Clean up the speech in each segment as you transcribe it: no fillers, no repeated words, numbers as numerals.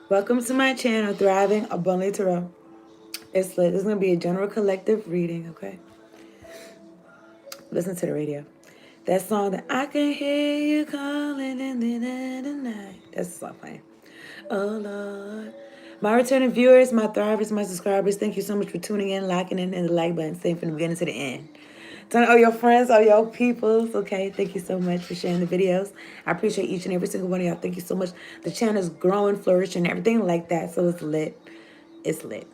Welcome to my channel, Thriving Abundantly Tarot. It's lit. This is going to be a general collective reading, okay? Listen to the radio. That song that I can hear you calling in the dead of night. That's the song playing. Oh, Lord. My returning viewers, my thrivers, my subscribers, thank you so much for tuning in, liking in, and the like button, staying from the beginning to the end. Tell all your friends, all your peoples, okay? Thank you so much for sharing the videos. I appreciate each and every single one of y'all. Thank you so much. The channel is growing, flourishing, everything like that, so it's lit. It's lit.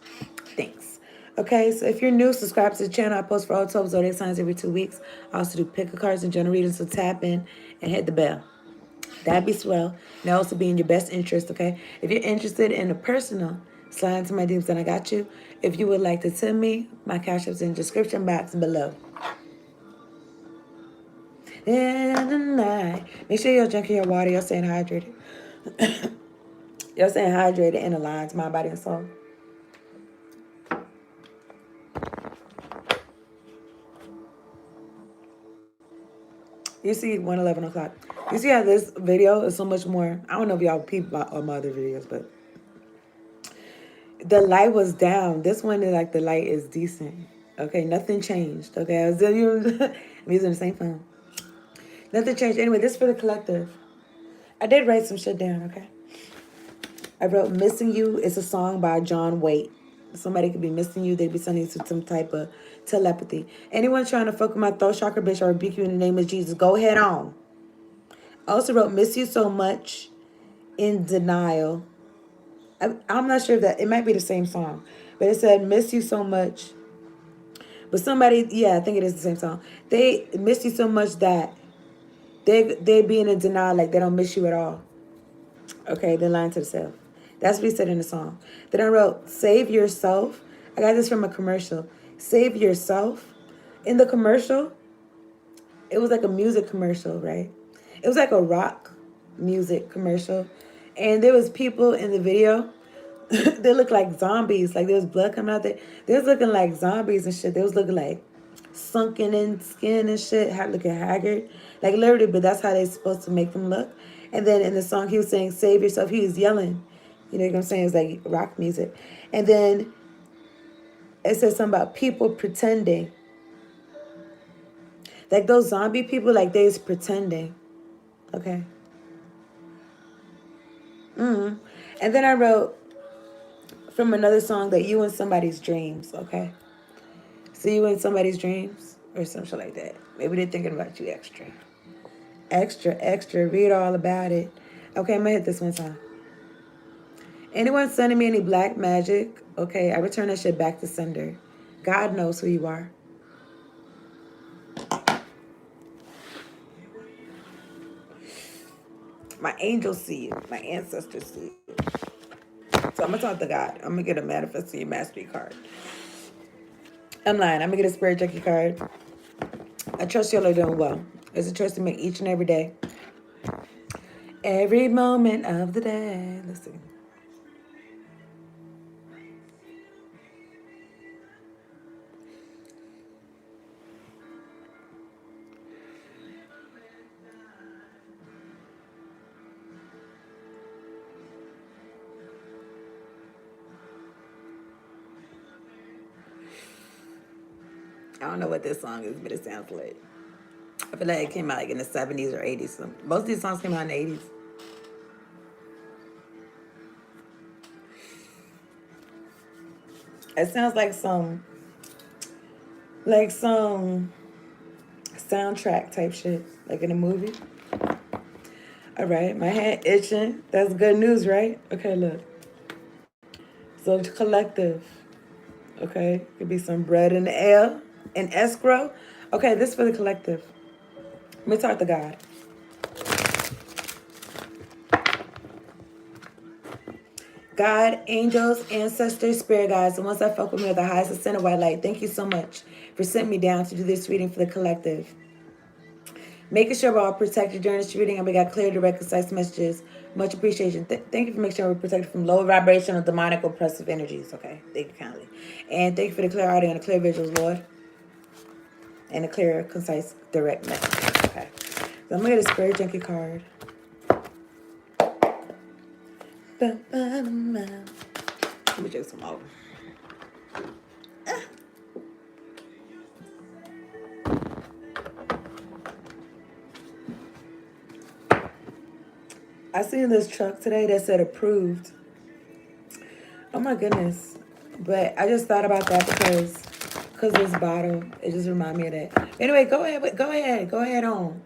Thanks. Okay, so if you're new, subscribe to the channel. I post for all 12 zodiac signs every 2 weeks. I also do pick a cards and general readings, so tap in and hit the bell. That'd be swell. And that also be in your best interest, okay? If you're interested in a personal, slide into my DMs and I got you. If you would like to send me, my cash app's in the description box below. In the night. Make sure you're drinking your water. You're staying hydrated. You're staying hydrated and aligned to mind, body, and soul. You see 11 o'clock. You see how this video is so much more. I don't know if y'all peep all my other videos, but the light was down. This one is like the light is decent. Okay, nothing changed. Okay, I'm using the same phone. Nothing changed. Anyway, this is for the collective. I did write some shit down, okay? I wrote Missing You. It's a song by John Waite. Somebody could be missing you. They'd be sending you some type of telepathy. Anyone trying to fuck with my throat chakra, bitch, I rebuke you in the name of Jesus. Go head on. I also wrote Miss You So Much in Denial. I'm not sure if that, it might be the same song. But it said Miss You So Much. But somebody, yeah, I think it is the same song. They miss you so much that they being in denial, like they don't miss you at all. Okay, they're lying to themselves. That's what he said in the song. Then I wrote, Save Yourself. I got this from a commercial. Save Yourself. In the commercial, it was like a music commercial, right? It was like a rock music commercial. And there was people in the video. They looked like zombies. Like there was blood coming out there. They was looking like zombies and shit. They was looking like sunken in skin and shit. Looking haggard. Like literally, but that's how they're supposed to make them look. And then in the song, he was saying, Save Yourself. He was yelling. You know what I'm saying? It's like rock music. And then it says something about people pretending. Like those zombie people, like they was pretending. Okay. And then I wrote from another song that you in somebody's dreams, okay? See you in somebody's dreams or something like that. Maybe they're thinking about you extra. Extra, extra. Read all about it. Okay, I'm going to hit this one time. Anyone sending me any black magic, okay, I return that shit back to sender. God knows who you are. My angels see you. My ancestors see you. So I'm going to talk to God. I'm going to get a manifesting mastery card. I'm lying. I'm going to get a spirit junkie card. I trust y'all are doing well. It's a choice to make each and every day. Every moment of the day. Let's see. I don't know what this song is, but it sounds lit. I feel like it came out like in the 70s or 80s. So most of these songs came out in the 80s. It sounds like some soundtrack type shit, like in a movie. All right, my hand itching. That's good news, right? Okay, look. So collective. Okay, could be some bread in the air, in escrow. Okay, this is for the collective. Let me talk to God. God, angels, ancestors, spirit guides, the ones that fuck with me are the highest ascended white light. Thank you so much for sending me down to do this reading for the collective. Making sure we're all protected during this reading and we got clear, direct, concise messages. Much appreciation. Thank you for making sure we're protected from low vibrational, demonic, oppressive energies. Okay, thank you kindly. And thank you for the clear audio and the clear visuals, Lord. And a clear, concise, direct message. Okay. So I'm going to get a spirit junkie card. Let me drink some more. I seen this truck today that said approved. Oh my goodness. But I just thought about that because this bottle, it just reminded me of that. Anyway, go ahead on.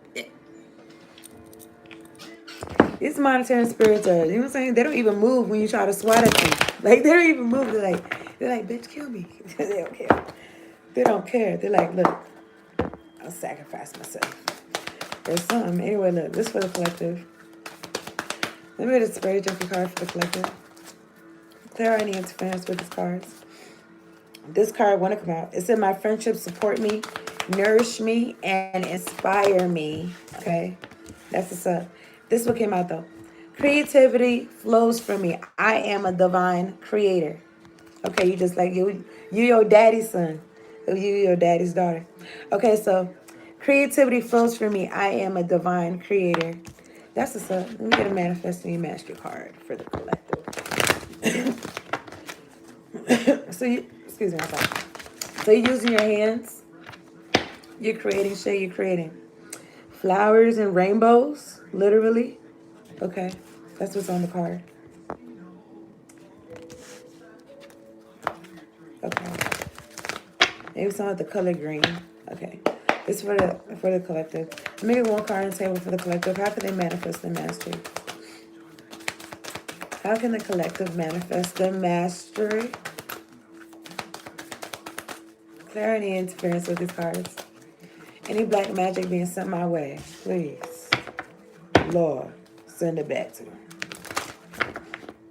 These monetary spirits are, you know what I'm saying? They don't even move when you try to swat at them. Like, they don't even move. They're like, bitch, kill me. They don't care. They don't care. They're like, look, I'll sacrifice myself. There's something. Anyway, look, this for the collective. Let me get a spray junkie card for the collective. Clear any interference with these cards. This card want to come out. It said, my friendships support me, nourish me, and inspire me. Okay? That's what's up. This one came out, though. Creativity flows from me. I am a divine creator. Okay, you just like, you your daddy's son. You your daddy's daughter. Okay, so creativity flows from me. I am a divine creator. That's what's up. Let me get a manifesting master card for the collective. Excuse me, I'm sorry. So you're using your hands. You're creating shit. You're creating flowers and rainbows, literally. Okay, that's what's on the card. Okay, maybe some of the color green. Okay, it's for the collective. Let me get one card on the table for the collective. How can they manifest their mastery? How can the collective manifest their mastery? Clear any interference with these cards. Any black magic being sent my way, please, Lord, send it back to me.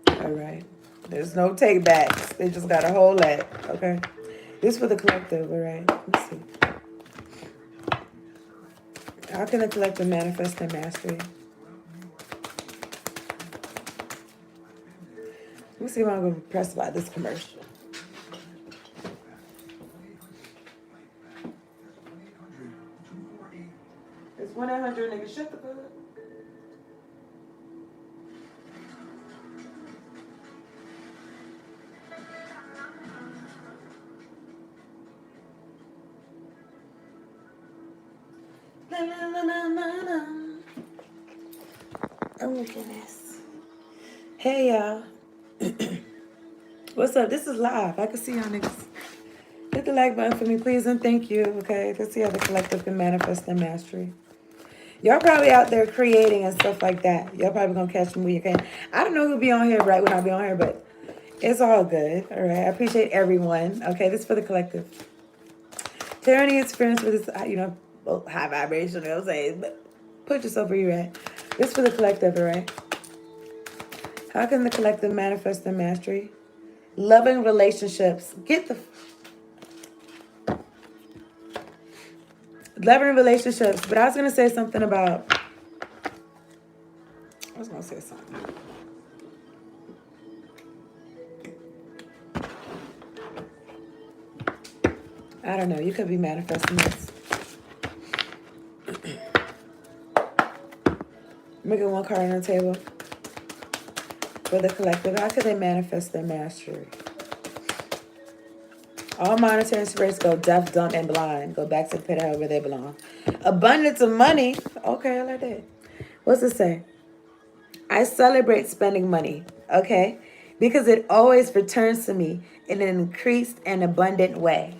All right. There's no take backs. They just got to hold that. Okay. This for the collective. All right. Let's see. How can the collective manifest their mastery? Let me see if I'm going to be impressed by this commercial. It's 1-800 nigga shut the fuck up. Oh my goodness. Hey y'all. What's up? This is live. I can see y'all niggas. Hit the like button for me, please, and thank you. Okay, let's see how the collective can manifest their mastery. Y'all probably out there creating and stuff like that. Y'all probably gonna catch me when you can. I don't know who'll be on here right when I'll be on here, but it's all good. All right, I appreciate everyone. Okay, this is for the collective. Clear any experience with this, high vibration, you know what I'm saying? But put yourself where you're at. This is for the collective, all right? How can the collective manifest their mastery? Loving relationships. Loving relationships. But I was going to say something about... I don't know. You could be manifesting this. Making one card on the table. For the collective, how could they manifest their mastery? All monetary spirits go deaf, dumb, and blind. Go back to the pit of hell where they belong. Abundance of money. Okay, I like that. What's it say? I celebrate spending money. Okay? Because it always returns to me in an increased and abundant way.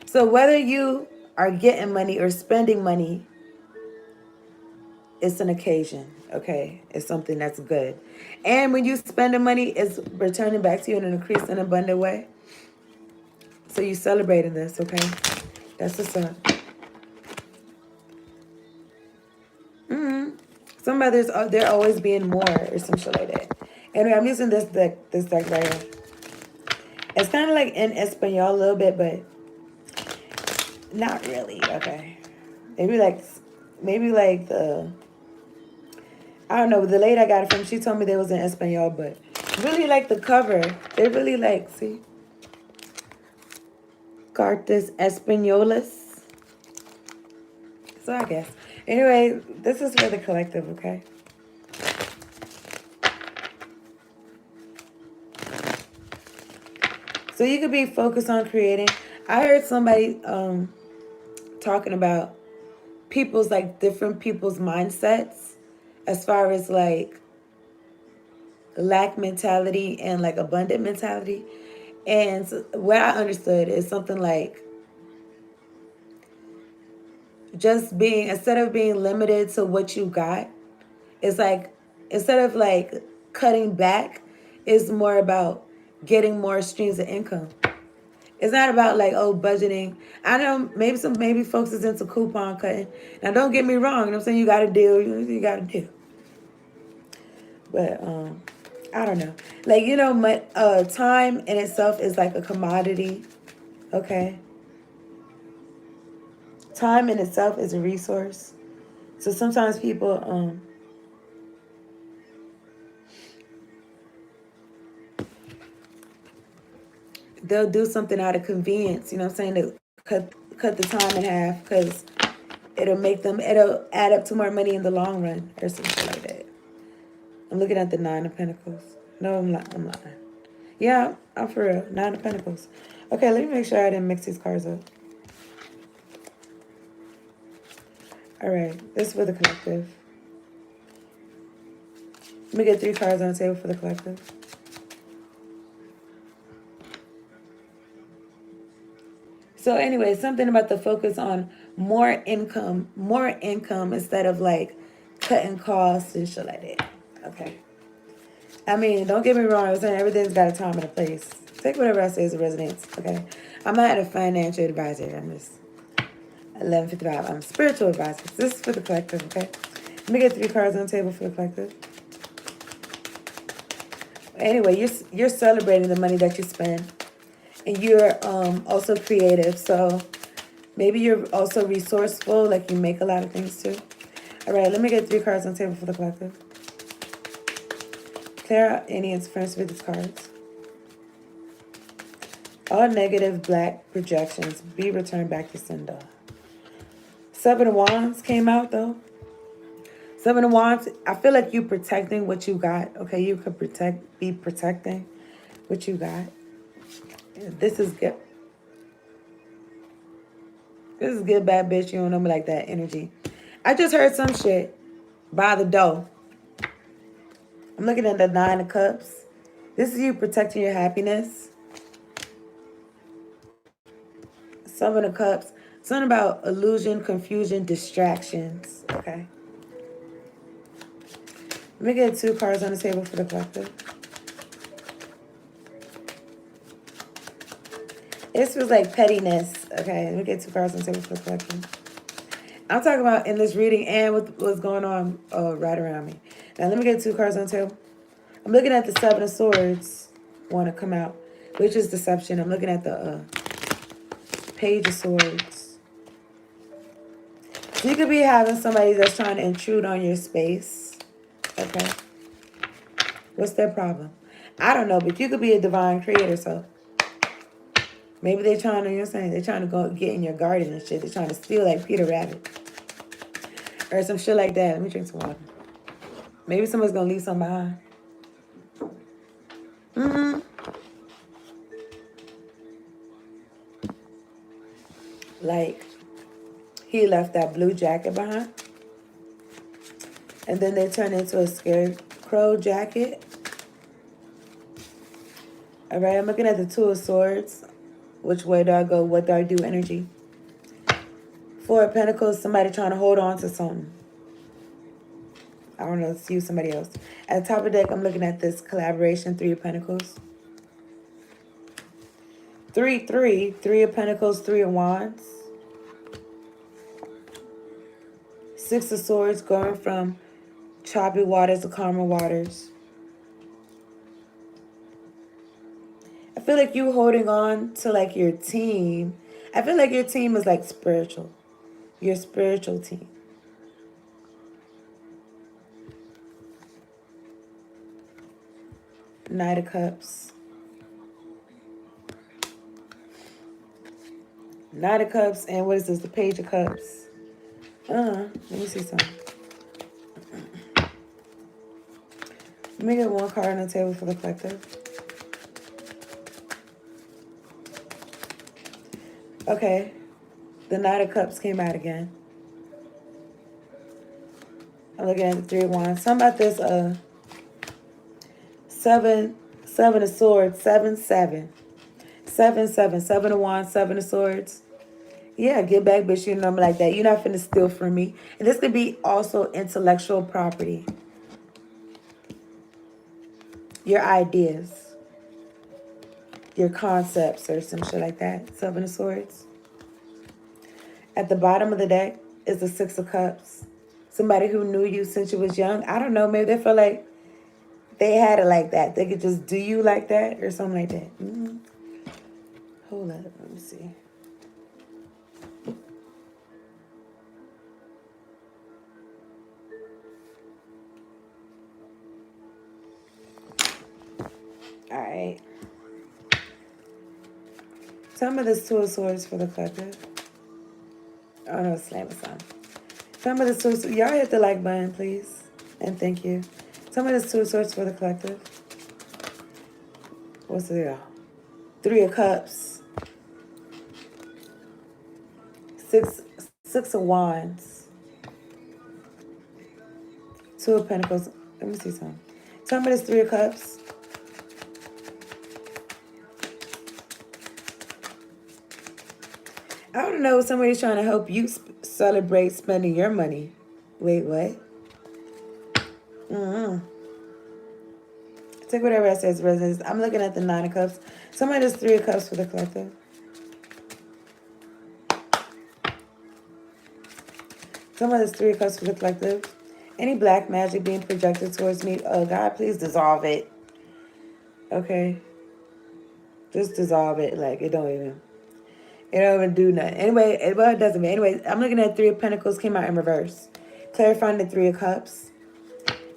So whether you are getting money or spending money, it's an occasion, okay? It's something that's good. And when you spend the money, it's returning back to you in an increased and abundant way. So you celebrating this, okay? That's what's up. Some others, they're always being more or some shit like that. Anyway, I'm using this deck right here. It's kind of like in Espanol a little bit, but not really, okay? Maybe like the... I don't know, the lady I got it from, she told me they was in Espanol, but really like the cover. They really like, see? Cartas Españolas. So I guess. Anyway, this is for the collective, okay? So you could be focused on creating. I heard somebody talking about people's, like, different people's mindsets as far as like lack mentality and like abundant mentality. And what I understood is something like just being, instead of being limited to what you got, it's like, instead of like cutting back, it's more about getting more streams of income. It's not about like, oh, budgeting. I know maybe folks is into coupon cutting. Now don't get me wrong, you know what I'm saying? You got to deal, you got to deal. But I don't know. Like, you know, time in itself is like a commodity. Okay. Time in itself is a resource. So sometimes people they'll do something out of convenience, you know what I'm saying, to cut the time in half because it'll add up to more money in the long run or something like that. I'm looking at the Nine of Pentacles. No, I'm lying. Yeah, I'm for real. Nine of Pentacles. Okay, let me make sure I didn't mix these cards up. All right, this is for the collective. Let me get 3 cards on the table for the collective. So anyway, something about the focus on more income instead of like cutting costs and shit like that. Okay. I mean, don't get me wrong. I'm saying everything's got a time and a place. Take whatever I say as a resonance. Okay. I'm not a financial advisor. I'm just 11:55. I'm a spiritual advisor. This is for the collective. Okay. Let me get 3 cards on the table for the collective. Anyway, you're celebrating the money that you spend. And you're also creative, so maybe you're also resourceful, like you make a lot of things too. All right, let me get 3 cards on the table for the collective. Clear out any interference with these cards. All negative black projections be returned back to sender. 7 of Wands came out though. 7 of Wands, I feel like you protecting what you got. Okay, you could be protecting what you got. This is good. This is good, bad bitch. You don't know me like that energy. I just heard some shit by the door. I'm looking at the 9 of Cups. This is you protecting your happiness. 7 of Cups. Something about illusion, confusion, distractions. Okay. Let me get 2 cards on the table for the collective. This was like pettiness. Okay, let me get 2 cards on the table for the collective. I'm talking about in this reading and what's going on right around me. Now, let me get 2 cards on the table. I'm looking at the 7 of Swords want to come out, which is deception. I'm looking at the Page of Swords. So you could be having somebody that's trying to intrude on your space. Okay. What's their problem? I don't know, but you could be a divine creator, so maybe they're trying to, you know what I'm saying, they're trying to go get in your garden and shit. They're trying to steal like Peter Rabbit. Or some shit like that. Let me drink some water. Maybe someone's going to leave something behind. Like, he left that blue jacket behind. And then they turned into a scarecrow jacket. All right, I'm looking at the 2 of Swords. Which way do I go? What do I do? Energy. 4 of Pentacles, somebody trying to hold on to something. I don't know, it's you, somebody else. At the top of the deck, I'm looking at this collaboration, 3 of Pentacles. 3 of Pentacles, 3 of Wands. 6 of Swords, going from choppy waters to calmer waters. I feel like you holding on to like your team. I feel like your team is like spiritual. Your spiritual team. Knight of Cups. Knight of Cups, and what is this? The Page of Cups. Let me see something. Let me get 1 card on the table for the collective. Okay. The Knight of Cups came out again. I'm looking at the Three of Wands. Something about this seven of Swords, 7 of Wands, 7 of Swords. Yeah, get back, bitch. You know me like that. You're not finna steal from me. And this could be also intellectual property. Your ideas. Your concepts or some shit like that. 7 of Swords. At the bottom of the deck is the 6 of Cups. Somebody who knew you since you was young. I don't know. Maybe they feel like they had it like that. They could just do you like that or something like that. Mm-hmm. Hold up. Let me see. All right. Tell me this 2 of Swords for the collective. Oh, no, slam or something. Tell me this 2 of Swords. Y'all hit the like button, please. And thank you. Tell me this 2 of Swords for the collective. What's the deal? 3 of Cups. 6 of Wands. 2 of Pentacles. Let me see something. Tell me this 3 of Cups. I don't know if somebody's trying to help you celebrate spending your money. Wait, what? Take whatever that says residence. I'm looking at the 9 of Cups. Somebody does 3 of Cups for the collective. Somebody does 3 of Cups for the collective. Any black magic being projected towards me, oh God, please dissolve it. Okay. Just dissolve it. Like, it don't even do nothing. Anyway, it doesn't mean. Anyway, I'm looking at 3 of Pentacles came out in reverse. Clarifying the 3 of Cups.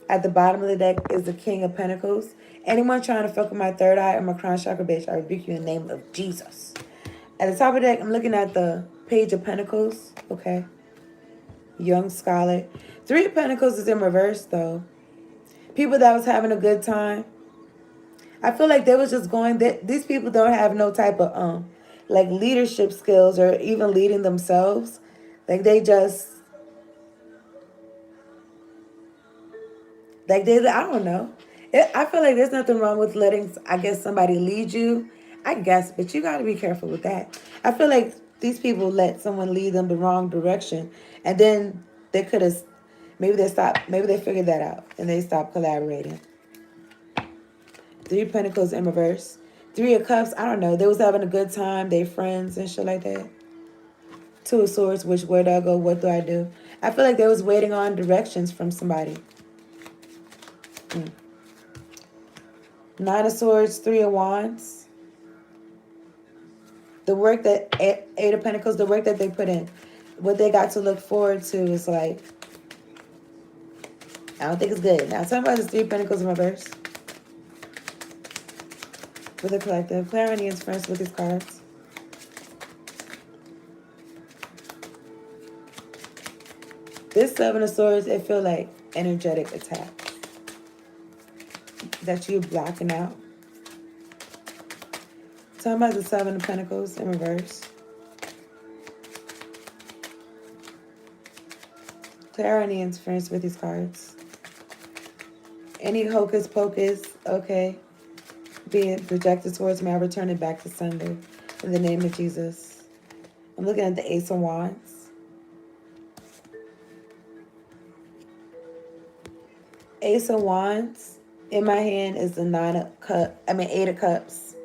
At the bottom of the deck is the King of Pentacles. Anyone trying to fuck with my third eye or my crown chakra, bitch, I rebuke you in the name of Jesus. At the top of the deck, I'm looking at the Page of Pentacles. Okay. Young Scholar. 3 of Pentacles is in reverse, though. People that was having a good time. I feel like they was just going... These people don't have no type of, like, leadership skills or even leading themselves. Like, they just... Like, I don't know. I feel like there's nothing wrong with letting, I guess, somebody lead you. I guess, but you got to be careful with that. I feel like these people let someone lead them the wrong direction. And then they could have, maybe they figured that out. And they stopped collaborating. 3 of Pentacles in reverse. 3 of Cups, I don't know. They was having a good time. They friends and shit like that. 2 of Swords, where do I go? What do I do? I feel like they was waiting on directions from somebody. 9 of Swords, 3 of Wands. The work that 8 of Pentacles, the work that they put in, what they got to look forward to is like, I don't think it's good. Now, talking about this 3 of Pentacles in reverse. For the collective, clairvoyance friends with these cards. This 7 of Swords, it feel like energetic attacks that you're blocking out. Talking about the 7 of Pentacles in reverse. Clairvoyance friends with these cards. Any hocus pocus, okay, being projected towards me, I return it back to sender in the name of Jesus. I'm looking at the Ace of Wands. Ace of Wands in my hand is the 8 of Cups.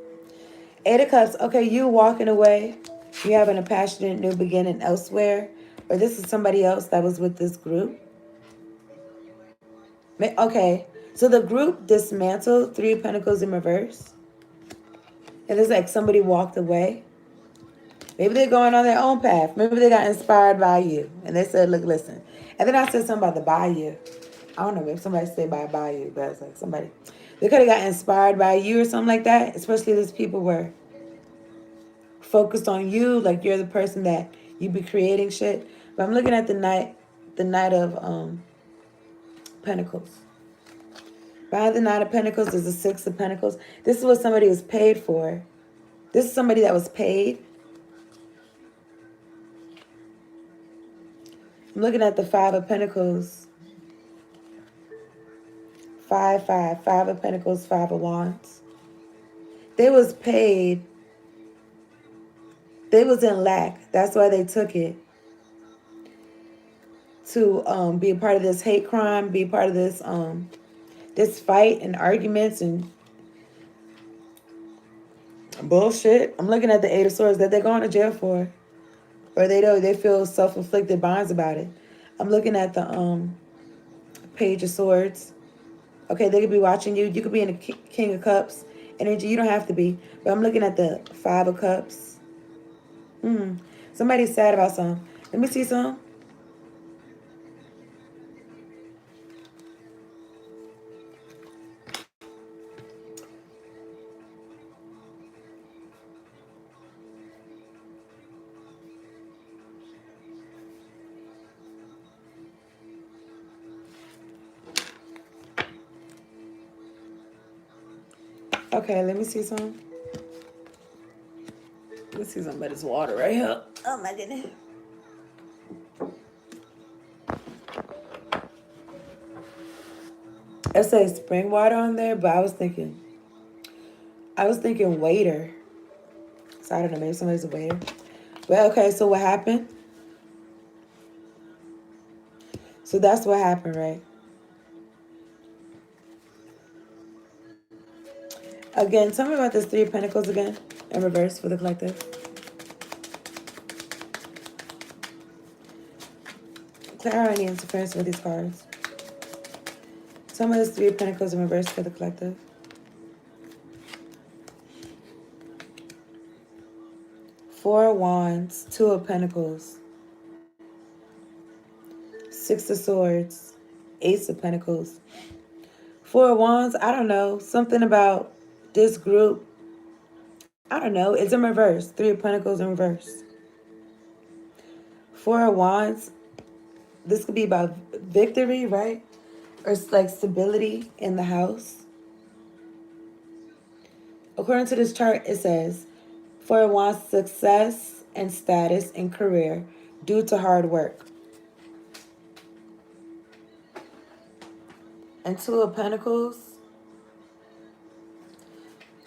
8 of Cups, okay, you walking away, you having a passionate new beginning elsewhere, or this is somebody else that was with this group. Okay, so the group dismantled, 3 of Pentacles in reverse. And it's like somebody walked away. Maybe they're going on their own path. Maybe they got inspired by you. And they said, look, listen. And then I said something about the bayou. I don't know, maybe somebody said by bayou, but it's like somebody. They could have got inspired by you or something like that. Especially these people were focused on you. Like you're the person that you be creating shit. But I'm looking at the Knight of Pentacles. Behind the 9 of Pentacles is the 6 of Pentacles. This is what somebody was paid for. This is somebody that was paid. I'm looking at the Five of Pentacles. 5, 5. Five of Pentacles, Five of Wands. They was paid. They was in lack. That's why they took it. To be a part of this hate crime, be a part of this fight and arguments and bullshit. I'm looking at the Eight of Swords that they're going to jail for. Or they feel self-inflicted bonds about it. I'm looking at the Page of Swords. Okay, they could be watching you. You could be in the King of Cups energy. You don't have to be. But I'm looking at the Five of Cups. Somebody's sad about something. Let me see some. Okay, let me see some. Let's see some of this water right here. Oh my goodness. It says spring water on there, but I was thinking waiter. So I don't know, maybe somebody's a waiter. Well, okay, so what happened? So that's what happened, right? Again, tell me about this Three of Pentacles again, in reverse for the collective. Clear out any interference with these cards. Tell me this Three of Pentacles in reverse for the collective. Four of Wands, Two of Pentacles, Six of Swords, Ace of Pentacles. Four of Wands, I don't know, something about this group. I don't know, it's in reverse. Three of Pentacles in reverse. Four of Wands, this could be about victory, right? Or it's like stability in the house. According to this chart, it says, Four of Wands, success and status in career due to hard work. And Two of Pentacles,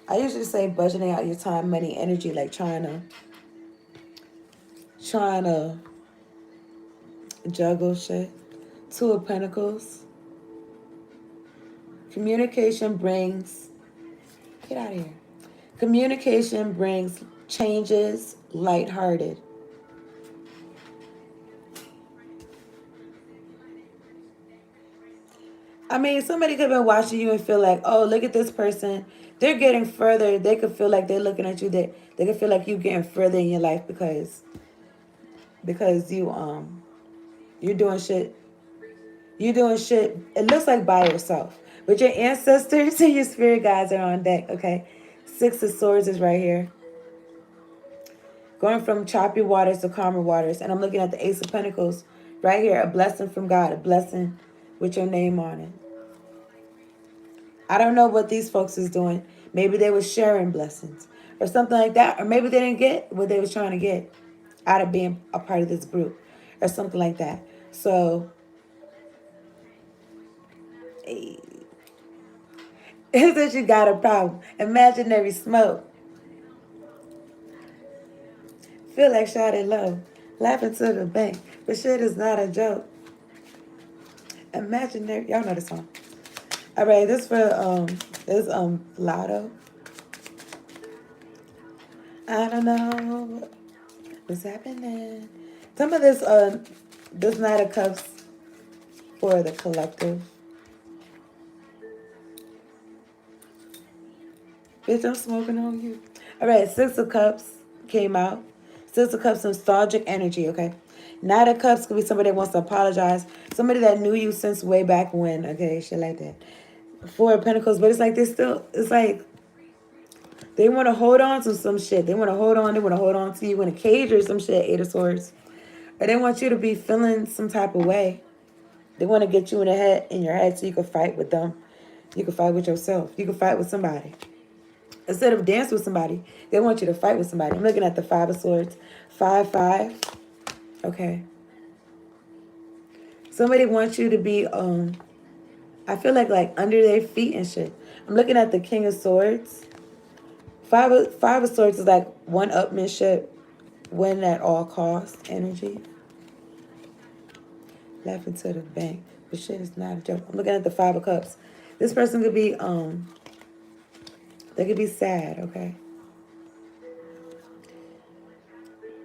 I usually say budgeting out your time, money, energy, like trying to juggle shit. Two of Pentacles. Communication brings, get out of here. Communication brings changes lighthearted. I mean, somebody could have been watching you and feel like, oh, look at this person. They're getting further. They could feel like they're looking at you. They could feel like you getting further in your life because you're doing shit. You're doing shit. It looks like by yourself. But your ancestors and your spirit guides are on deck, okay? Six of Swords is right here. Going from choppy waters to calmer waters. And I'm looking at the Ace of Pentacles right here. A blessing from God. A blessing with your name on it. I don't know what these folks is doing. Maybe they were sharing blessings or something like that. Or maybe they didn't get what they was trying to get out of being a part of this group or something like that. So, hey. It's that you got a problem. Imaginary smoke. Feel like shot at low. Laughing to the bank. But shit is not a joke. Imaginary. Y'all know this song. All right, this for Lotto. I don't know what's happening. Some of this Knight of Cups for the collective. Bitch, I'm smoking on you. All right, Six of Cups came out. Six of Cups, nostalgic energy, okay? Knight of Cups could be somebody that wants to apologize. Somebody that knew you since way back when, okay? Shit like that. Four of Pentacles, but it's like it's like they want to hold on to some shit. They want to hold on to you in a cage or some shit, Eight of Swords. Or they want you to be feeling some type of way. They want to get you in your head so you can fight with them. You can fight with yourself. You can fight with somebody. Instead of dance with somebody, they want you to fight with somebody. I'm looking at the Five of Swords. 5, 5. Okay. Somebody wants you to be, I feel like under their feet and shit. I'm looking at the King of Swords. Five of Swords is like one-upmanship, win at all costs energy. Laughing to the bank. But shit is not a joke. I'm looking at the Five of Cups. This person could be, they could be sad, okay?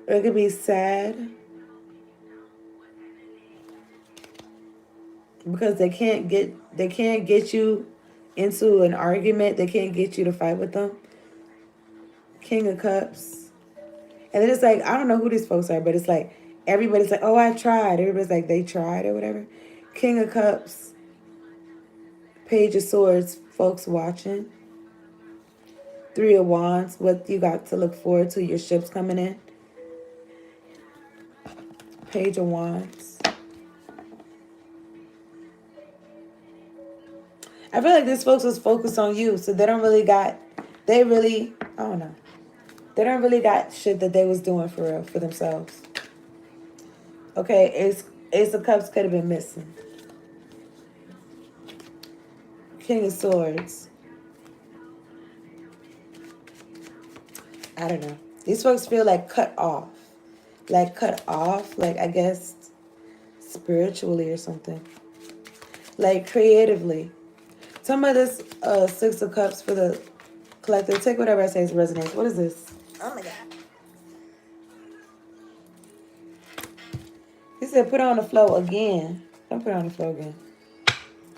Or it could be sad because they can't get you into an argument. They can't get you to fight with them. King of Cups. And then it's like, I don't know who these folks are, but it's like everybody's like, oh, I tried. Everybody's like, they tried or whatever. King of Cups. Page of Swords, folks watching. Three of Wands, what you got to look forward to, your ships coming in. Page of Wands. I feel like these folks was focused on you, so they don't really got, I don't know. They don't really got shit that they was doing for real, for themselves. Okay, Ace of Cups could have been missing. King of Swords. I don't know. These folks feel like cut off. Like cut off, like I guess spiritually or something. Like creatively. Some of this Six of Cups for the collective. Take whatever I say as resonates. What is this? Oh my God. He said put it on the flow again. Don't put it on the flow again.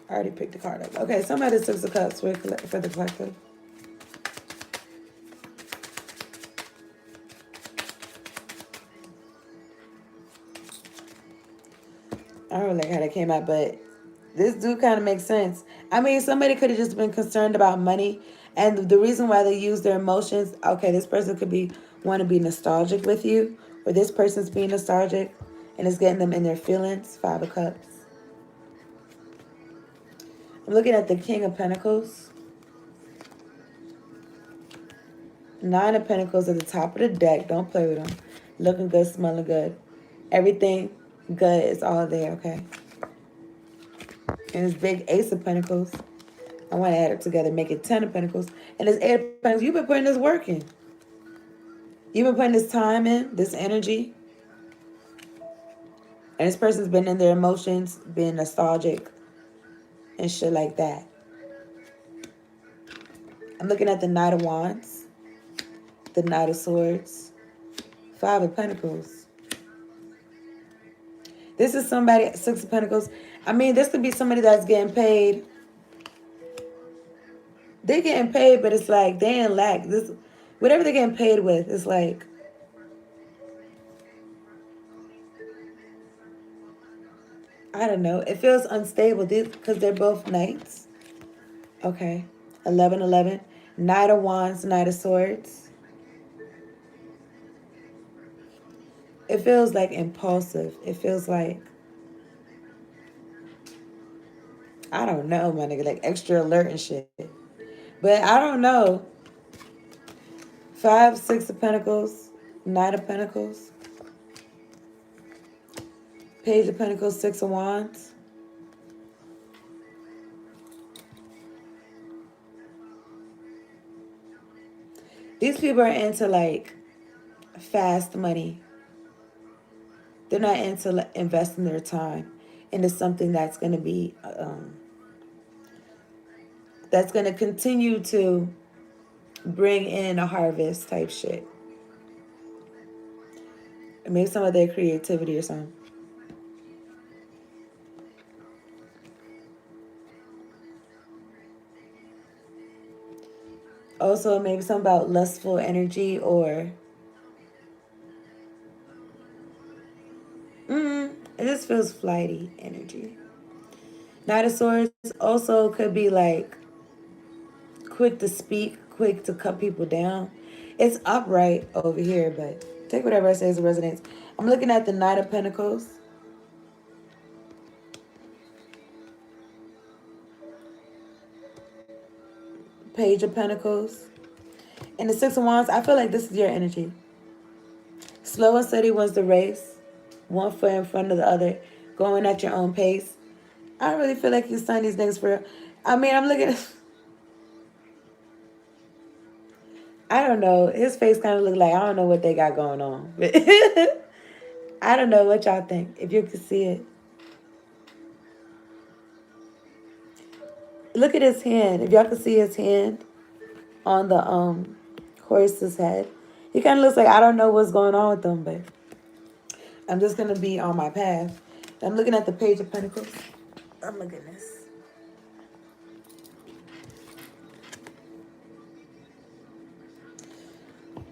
I already picked the card up. Okay, some of the Six of Cups for the collective. I don't like how that came out, but this do kind of make sense. I mean, somebody could have just been concerned about money. And the reason why they use their emotions, okay, this person could want to be nostalgic with you. Or this person's being nostalgic and it's getting them in their feelings. Five of Cups. I'm looking at the King of Pentacles. Nine of Pentacles at the top of the deck. Don't play with them. Looking good, smelling good. Everything good is all there, okay? And this big Ace of Pentacles. I want to add it together, make it 10 of Pentacles. And this 8 of Pentacles, you've been putting this work in. You've been putting this time in, this energy. And this person's been in their emotions, being nostalgic and shit like that. I'm looking at the Knight of Wands, the Knight of Swords, Five of Pentacles. This is somebody, Six of Pentacles. I mean, this could be somebody that's getting paid. They're getting paid, but it's like they ain't lack. This, whatever they're getting paid with, it's like, I don't know. It feels unstable because they're both knights. Okay. 11-11. Knight of Wands, Knight of Swords. It feels like impulsive. It feels like, I don't know, my nigga, like extra alert and shit. But I don't know. 5, 6 of Pentacles, Knight of Pentacles. Page of Pentacles, 6 of Wands. These people are into like fast money. They're not into investing their time into something that's going to be, that's going to continue to bring in a harvest type shit. Maybe some of their creativity or something. Also, maybe something about lustful energy or... it just feels flighty energy. Knight of Swords also could be like quick to speak, quick to cut people down. It's upright over here, but take whatever I say as it resonates. I'm looking at the Knight of Pentacles. Page of Pentacles. And the Six of Wands, I feel like this is your energy. Slow and steady wins the race. One foot in front of the other. going at your own pace. I don't really feel like you signed these niggas for real. I mean, I'm looking at... I don't know. His face kind of look like, I don't know what they got going on. But I don't know what y'all think. If you could see it. Look at his hand. If y'all could see his hand on the horse's head. He kind of looks like, I don't know what's going on with them, but I'm just going to be on my path. I'm looking at the Page of Pentacles. Oh my goodness.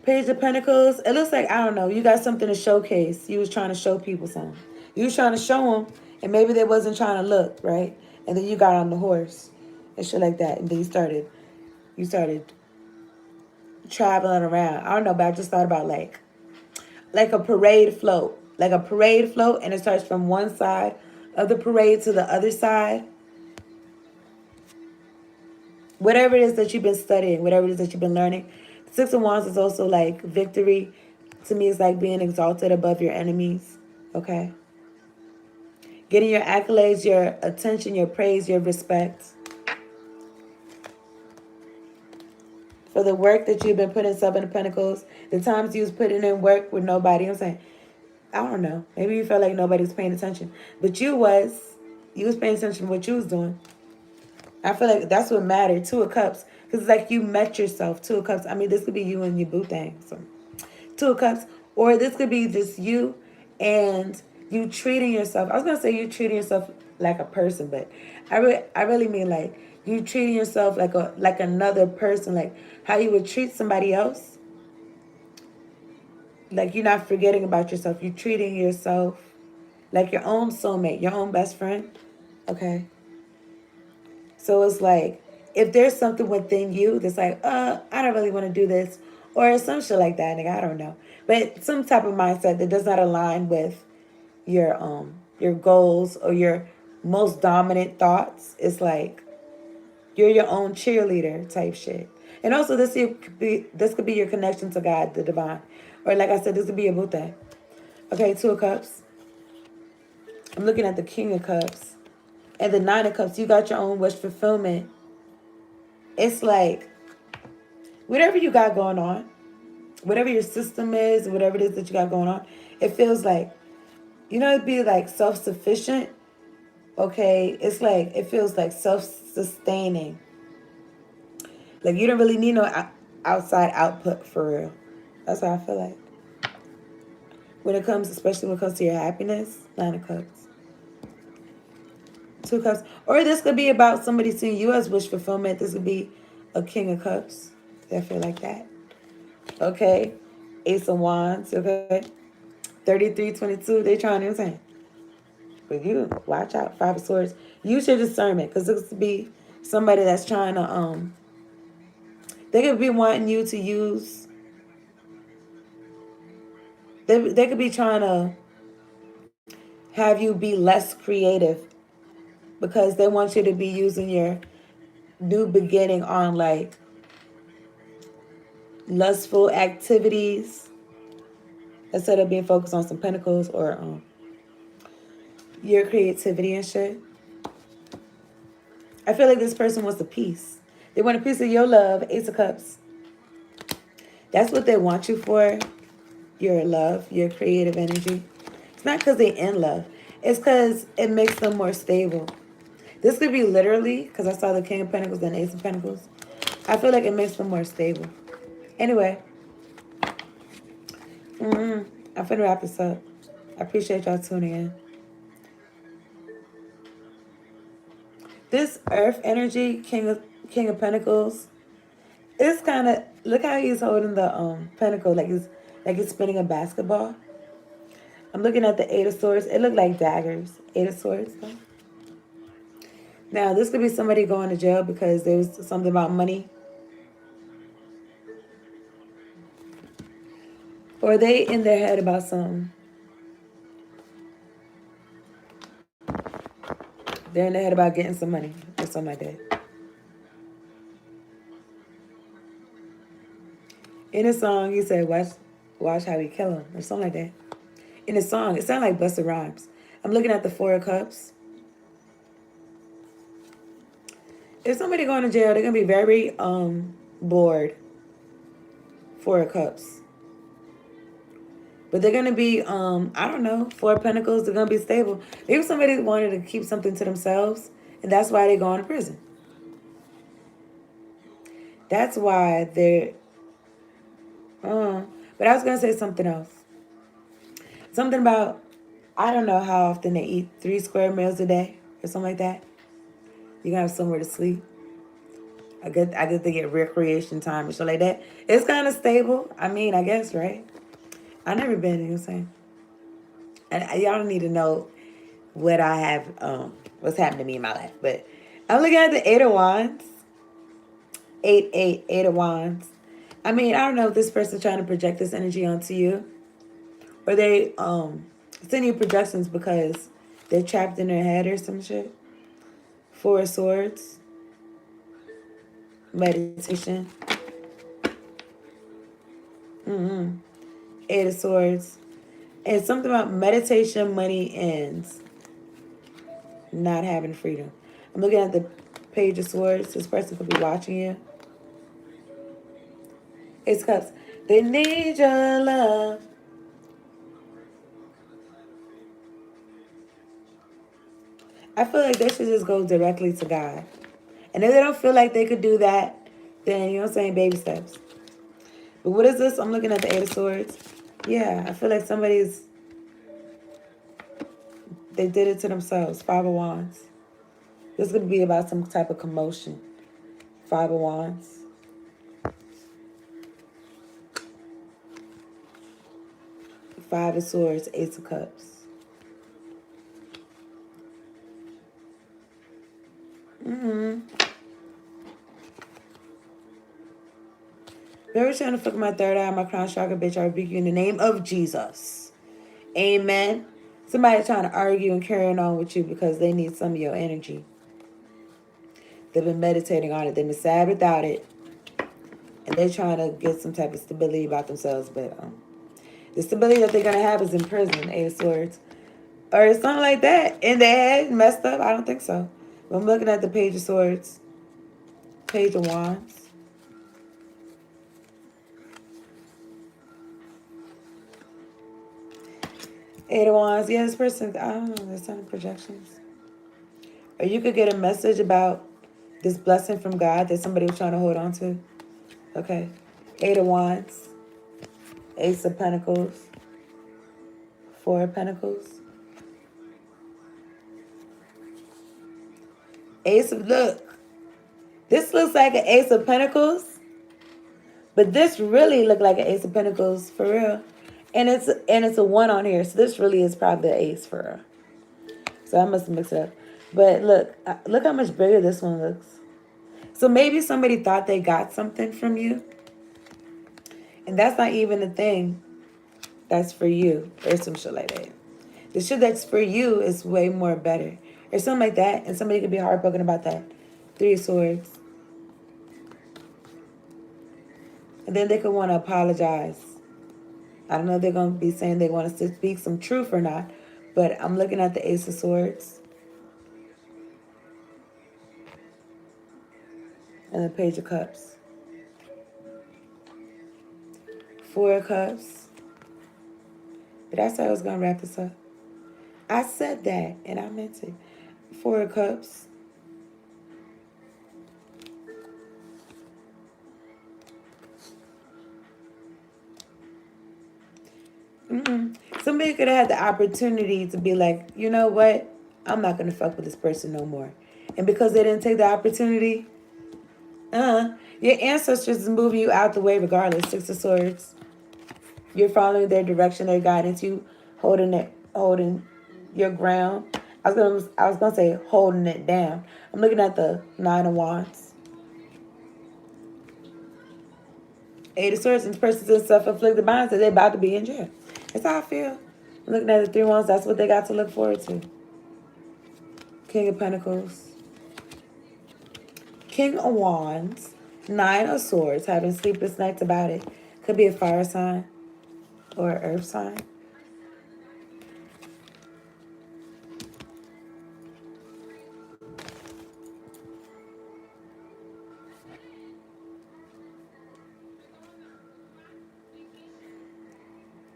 Page of Pentacles. It looks like, I don't know, you got something to showcase. You was trying to show people something. You was trying to show them, and maybe they wasn't trying to look, right? And then you got on the horse and shit like that. And then you started traveling around. I don't know, but I just thought about like a parade float. Like a parade float, and it starts from one side of the parade to the other side. Whatever it is that you've been studying, whatever it is that you've been learning. Six of Wands is also like victory. To me, it's like being exalted above your enemies. Okay? Getting your accolades, your attention, your praise, your respect. For the work that you've been putting, Seven of Pentacles. The times you was putting in work with nobody. I'm saying, I don't know. Maybe you felt like nobody was paying attention. But you was paying attention to what you was doing. I feel like that's what mattered. Two of Cups. Because it's like you met yourself. Two of Cups. I mean, this could be you and your boo thing. So, Two of Cups. Or this could be just you and you treating yourself. I was going to say you treating yourself like a person. But I really mean like you treating yourself like another person. Like how you would treat somebody else. Like you're not forgetting about yourself. You're treating yourself like your own soulmate. Your own best friend. Okay. So it's like, if there's something within you that's like, I don't really want to do this, or some shit like that, nigga, I don't know. But some type of mindset that does not align with your goals or your most dominant thoughts. It's like you're your own cheerleader type shit. And also this could be your connection to God, the divine. Or like I said, this could be a Buddha. Okay, Two of Cups. I'm looking at the King of Cups. And the Nine of Cups, you got your own wish fulfillment. It's like, whatever you got going on, whatever your system is, whatever it is that you got going on, it feels like, it'd be like self-sufficient. Okay, it's like, it feels like self-sustaining. Like you don't really need no outside output for real. That's how I feel like. Especially when it comes to your happiness, Nine of Cups. Two Cups. Or this could be about somebody seeing you as wish fulfillment. This could be a King of Cups. I feel like that. Okay. Ace of Wands. Okay. 3322. They trying to say. But you, watch out. Five of Swords. Use your discernment. Because this could be somebody that's trying to, they could be wanting you to use, they could be trying to have you be less creative. Because they want you to be using your new beginning on like lustful activities instead of being focused on some pentacles or your creativity and shit. I feel like this person wants a piece. They want a piece of your love, Ace of Cups. That's what they want you for, your love, your creative energy. It's not because they're in love. It's because it makes them more stable. This could be literally, because I saw the King of Pentacles and Ace of Pentacles. I feel like it makes them more stable. Anyway. I'm finna wrap this up. I appreciate y'all tuning in. This Earth energy, King of Pentacles, it's kind of, look how he's holding the pentacle like he's spinning a basketball. I'm looking at the Eight of Swords. It looked like daggers. Eight of Swords, though. Now, this could be somebody going to jail because there was something about money. Or they in their head about something. They're in their head about getting some money or something like that. In a song, he said, watch how we kill him or something like that. In a song, it sounded like Busta Rhymes. I'm looking at the Four of Cups. If somebody going to jail, they're going to be very bored. Four of Cups. But they're going to be, I don't know, Four of Pentacles. They're going to be stable. Maybe somebody wanted to keep something to themselves, and that's why they're going to prison. That's why they're... but I was going to say something else. Something about, I don't know how often they eat 3 square meals a day or something like that. You're going to have somewhere to sleep. I guess they get recreation time and shit like that. It's kind of stable. I mean, I guess, right? I've never been, you know what I'm saying? And y'all don't need to know what I have, what's happened to me in my life. But I'm looking at the Eight of Wands. Eight of Wands. I mean, I don't know if this person's trying to project this energy onto you. Or they send you projections because they're trapped in their head or some shit. Four of Swords. Meditation. Eight of Swords. And something about meditation, money ends. Not having freedom. I'm looking at the Page of Swords. This person could be watching you. Ace of Cups. They need your love. I feel like they should just go directly to God. And if they don't feel like they could do that, then, you know what I'm saying, baby steps. But what is this? I'm looking at the Eight of Swords. Yeah, I feel like they did it to themselves. Five of Wands. This could be about some type of commotion. Five of Wands. Five of Swords, Ace of Cups. Whoever trying to fuck my third eye, my crown chakra, bitch, I rebuke you in the name of Jesus. Amen. Somebody trying to argue and carrying on with you because they need some of your energy. They've been meditating on it. They've been sad without it. And they're trying to get some type of stability about themselves. But the stability that they're going to have is in prison, Eight of Swords. Or something like that. In their head, messed up. I don't think so. But I'm looking at the Page of Swords. Page of Wands. Eight of Wands. Yeah, this person, I don't know, there's some projections. Or you could get a message about this blessing from God that somebody was trying to hold on to. Okay. Eight of Wands. Ace of Pentacles. Four of Pentacles. Ace of, look. This looks like an Ace of Pentacles. But this really looked like an Ace of Pentacles for real. And it's a one on here. So this really is probably the ace for her. So I must have mixed it up. But look how much bigger this one looks. So maybe somebody thought they got something from you. And that's not even a thing that's for you. Or some shit like that. The shit that's for you is way more better. Or something like that. And somebody could be heartbroken about that. Three of Swords. And then they could want to apologize. I don't know if they're going to be saying they want us to speak some truth or not. But I'm looking at the Ace of Swords. And the Page of Cups. Four of Cups. But that's how I was going to wrap this up. I said that, and I meant it. Four of Cups. Somebody could have had the opportunity to be like, you know what? I'm not going to fuck with this person no more. And because they didn't take the opportunity, your ancestors is moving you out the way regardless. Six of Swords. You're following their direction, their guidance. You holding your ground. I was gonna say holding it down. I'm looking at the Nine of Wands. Eight of Swords, and this person's in self-inflicted bind, so they're about to be in jail. That's how I feel. I'm looking at the Three of Wands. That's what they got to look forward to. King of Pentacles. King of Wands. Nine of Swords. Having sleepless nights about it. Could be a fire sign or an earth sign.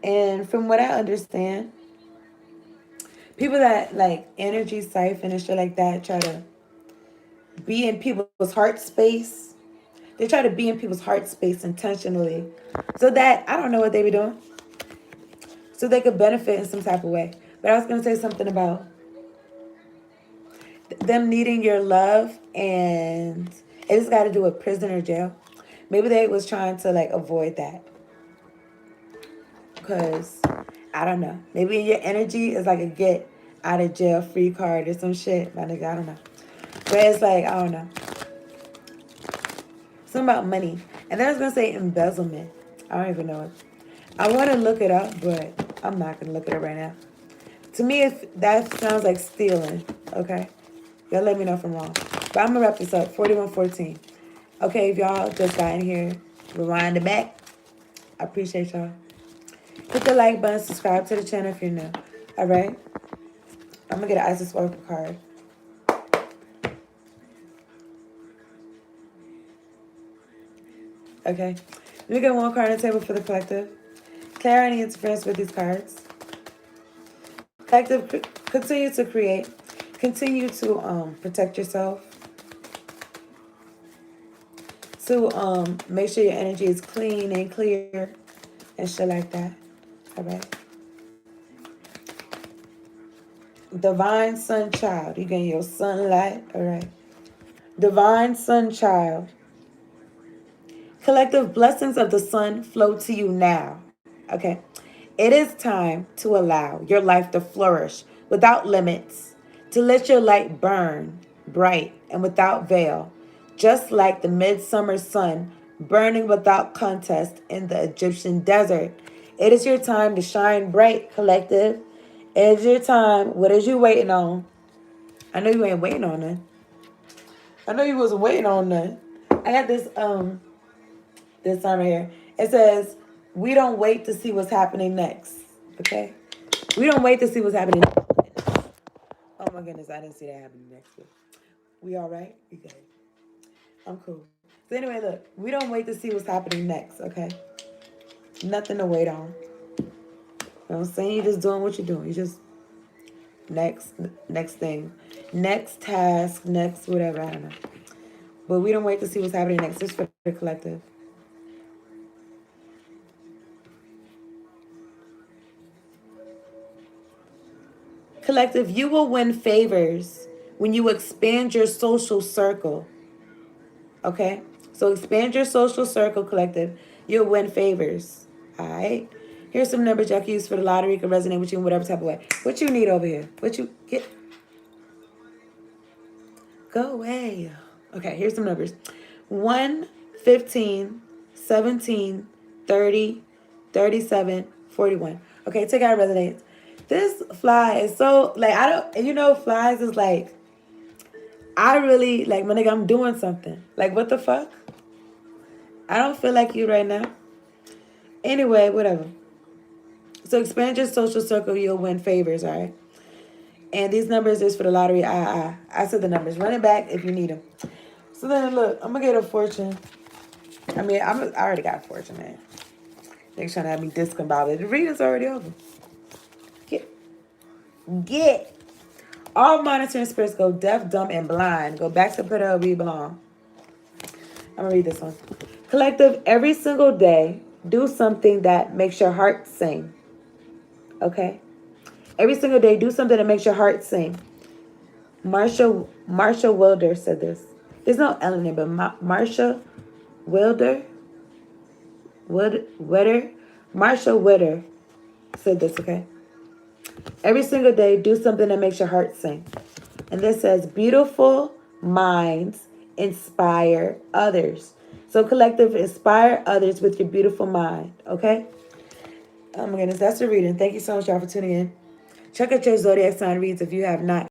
And from what I understand, people that like energy siphon and shit like that try to be in people's heart space. They try to be in people's heart space intentionally. So that, I don't know what they be doing. So they could benefit in some type of way. But I was going to say something about them needing your love, and it's got to do with prison or jail. Maybe they was trying to like avoid that. Because, I don't know. Maybe your energy is like a get out of jail free card or some shit. My nigga, I don't know. But it's like, I don't know. Something about money. And then I was going to say embezzlement. I don't even know it. I want to look it up, but I'm not going to look it up right now. To me, if that sounds like stealing, okay? Y'all let me know if I'm wrong. But I'm going to wrap this up. 4114. Okay, if y'all just got in here, rewind it back. I appreciate y'all. Hit the like button, subscribe to the channel if you're new. All right? I'm going to get an Isis Oracle card. Okay. Let me get one card on the table for the collective. Clarity and interference with these cards. Collective, continue to create. Continue to protect yourself. To make sure your energy is clean and clear and shit like that. All right. Divine Sun Child. You getting your sunlight. All right. Divine Sun Child. Collective blessings of the sun flow to you now. Okay. It is time to allow your life to flourish without limits, to let your light burn bright and without veil, just like the midsummer sun burning without contest in the Egyptian desert. It is your time to shine bright, collective. It is your time. What is you waiting on? I know you ain't waiting on none. I know you wasn't waiting on none. I got this sign right here. It says, we don't wait to see what's happening next. Okay? We don't wait to see what's happening next. Oh my goodness, I didn't see that happening next week. We all right? We good. I'm cool. So anyway, look, we don't wait to see what's happening next, okay? Nothing to wait on. You know what I'm saying? You're just doing what you're doing. You just next thing. Next task, next whatever, I don't know. But we don't wait to see what's happening next. Just for the collective. Collective, you will win favors when you expand your social circle. Okay? So expand your social circle, collective. You'll win favors. All right? Here's some numbers y'all can use for the lottery. Can resonate with you in whatever type of way. What you need over here? What you get? Go away. Okay, here's some numbers. 1, 15, 17, 30, 37, 41. Okay, take out resonates. This fly is so, like, I don't, you know, flies is like, I really, like, my nigga, I'm doing something. Like, what the fuck? I don't feel like you right now. Anyway, whatever. So expand your social circle, you'll win favors, all right? And these numbers is for the lottery. I said the numbers. Run it back if you need them. So then, look, I'm going to get a fortune. I mean, I already got a fortune, man. They're trying to have me discombobulated. The reading's already over. Get. All monitoring spirits go deaf, dumb, and blind. Go back to put where we belong. I'm going to read this one. Collective, every single day, do something that makes your heart sing. Okay? Every single day, do something that makes your heart sing. Marsha Wilder said this. There's no L in it, but Marsha Wilder. Marsha Wilder said this, okay? Every single day, do something that makes your heart sing. And this says, beautiful minds inspire others. So collective, inspire others with your beautiful mind, okay? Oh my goodness, that's the reading. Thank you so much, y'all, for tuning in. Check out your zodiac sign reads if you have not.